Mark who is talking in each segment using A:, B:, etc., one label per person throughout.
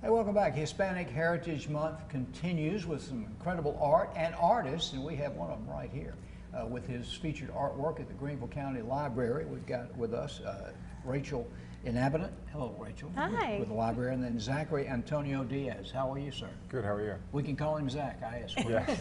A: Hey, welcome back. Hispanic Heritage Month continues with some incredible art and artists, and we have one of them right here with his featured artwork at the Greenville County Library. We've got with us Rachel Inhabitant. Hello, Rachel.
B: Hi.
A: With the library, and then Zachary Antonio Diaz. How are you, sir?
C: Good, how are you?
A: We can call him Zach, I asked.
C: Yeah.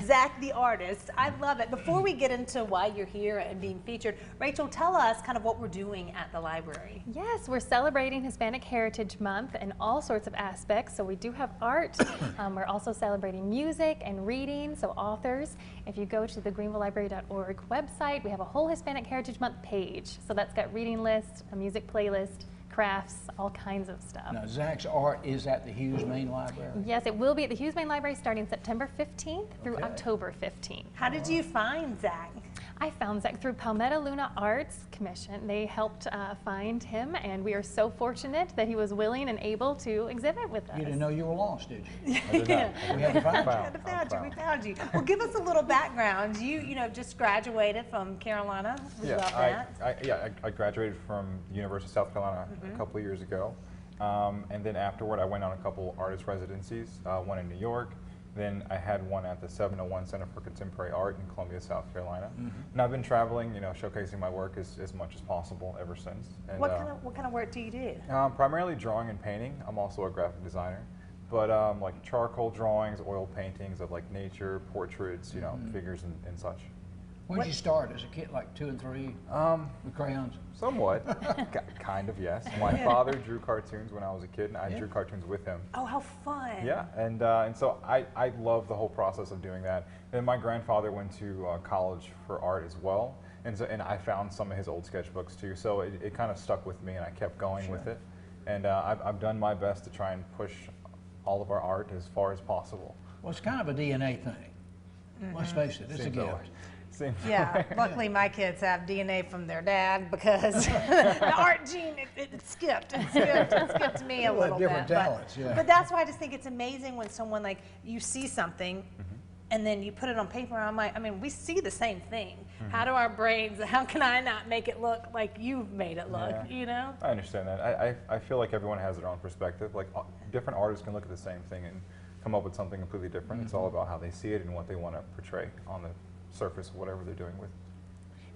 B: Zach the artist. I love it. Before we get into why you're here and being featured, Rachel, tell us kind of what we're doing at the library.
D: Yes, we're celebrating Hispanic Heritage Month in all sorts of aspects. So we do have art. We're also celebrating music and reading, so authors. If you go to the greenvillelibrary.org website, we have a whole Hispanic Heritage Month page. So that's got reading lists, a music playlist, crafts, all kinds of stuff.
A: Now, Zach's art is at the Hughes Main Library?
D: Yes, it will be at the Hughes Main Library starting September 15th through October 15th.
B: How did you find Zach?
D: I found Zach through Palmetto Luna Arts Commission. They helped find him, and we are so fortunate that he was willing and able to exhibit with us.
A: You didn't know you were lost, did you?
C: I did not.
A: We had to find you.
B: We found you. Well, give us a little background. You know, just graduated from Carolina. We love that.
C: I graduated from the University of South Carolina a couple of years ago. And then afterward, I went on a couple artist residencies, one in New York. Then I had one at the 701 Center for Contemporary Art in Columbia, South Carolina. And I've been traveling, you know, showcasing my work as much as possible ever since. And,
B: what kind of work do you do?
C: Primarily drawing and painting. I'm also a graphic designer. But like charcoal drawings, oil paintings of like nature, portraits, you know, figures and such.
A: When did you start? As a kid, like 2 and 3 with crayons?
C: Somewhat. Kind of, yes. My father drew cartoons when I was a kid, and I drew cartoons with him.
B: Oh, how fun.
C: Yeah, and so I love the whole process of doing that. And my grandfather went to college for art as well, and I found some of his old sketchbooks too, so it kind of stuck with me, and I kept going with it. And I've done my best to try and push all of our art as far as possible.
A: Well, it's kind of a DNA thing. Let's face it, it's a gift.
B: Yeah, luckily my kids have DNA from their dad because the art gene, it skipped me a little
A: different
B: bit.
A: Talents,
B: but that's why I just think it's amazing when someone like, you see something and then you put it on paper, and I'm like, I mean, we see the same thing. How do our brains, how can I not make it look like you've made it look, you know?
C: I understand that. I feel like everyone has their own perspective. Like different artists can look at the same thing and come up with something completely different. It's all about how they see it and what they want to portray on the surface of whatever they're doing with.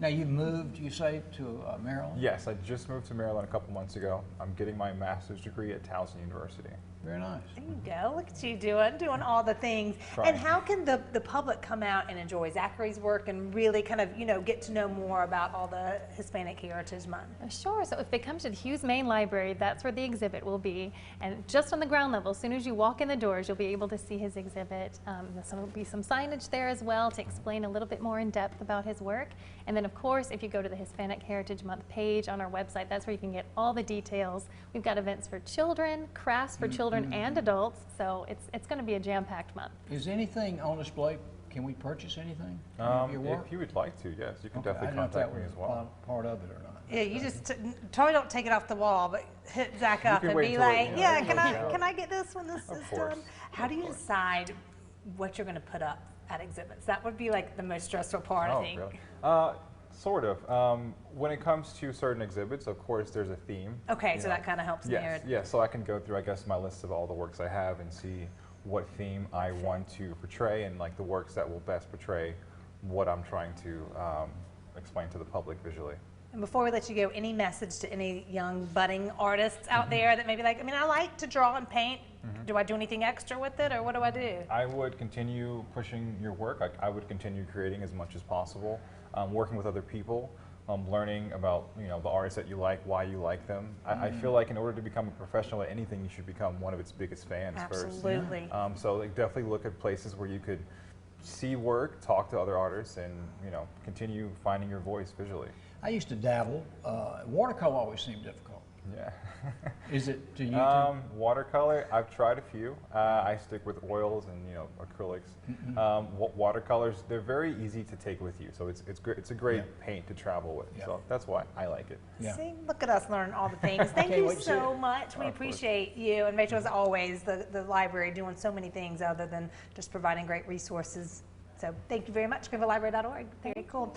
A: Now you've moved, you say, to Maryland?
C: Yes, I just moved to Maryland a couple months ago. I'm getting my master's degree at Towson University.
A: Very nice.
B: There you go. Look at you doing all the things.
C: Trying.
B: And how can the public come out and enjoy Zachary's work and really kind of, you know, get to know more about all the Hispanic Heritage Month?
D: Sure. So if they come to the Hughes Main Library, that's where the exhibit will be. And just on the ground level, as soon as you walk in the doors, you'll be able to see his exhibit. There will be some signage there as well to explain a little bit more in depth about his work. And then, of course, if you go to the Hispanic Heritage Month page on our website, that's where you can get all the details. We've got events for children, crafts for children and adults, so it's going to be a jam-packed month.
A: Is anything on display? Can we purchase anything?
C: If you would like to, yes, you can definitely contact me as well.
A: Part of it or not?
B: Yeah, you just totally don't take it off the wall, but hit Zach up and be like, can I get this when this is done? How do you decide what you're going to put up at exhibits? That would be like the most stressful part, I think.
C: Really? Sort of. When it comes to certain exhibits, of course, there's a theme.
B: Okay, so that kind of helps
C: narrate. Yes, so I can go through, I guess, my list of all the works I have and see what theme I want to portray and like the works that will best portray what I'm trying to explain to the public visually.
B: And before we let you go, any message to any young budding artists out there that maybe like, I mean, I like to draw and paint. Do I do anything extra with it, or what do I do?
C: I would continue pushing your work. I would continue creating as much as possible, working with other people, learning about the artists that you like, why you like them. I feel like in order to become a professional at anything, you should become one of its biggest fans first.
B: Absolutely.
C: So like, definitely look at places where you could see work, talk to other artists, and continue finding your voice visually.
A: I used to dabble. Watercolor always seemed difficult.
C: Yeah.
A: Is it to you?
C: Watercolor, I've tried a few. I stick with oils and acrylics. Watercolors, they're very easy to take with you, so it's a great paint to travel with. So that's why I like it.
B: See, look at us learning all the things. Thank you so much. We appreciate you, and Rachel, as always, the library doing so many things other than just providing great resources. So thank you very much. GreenvilleLibrary.org. Very cool.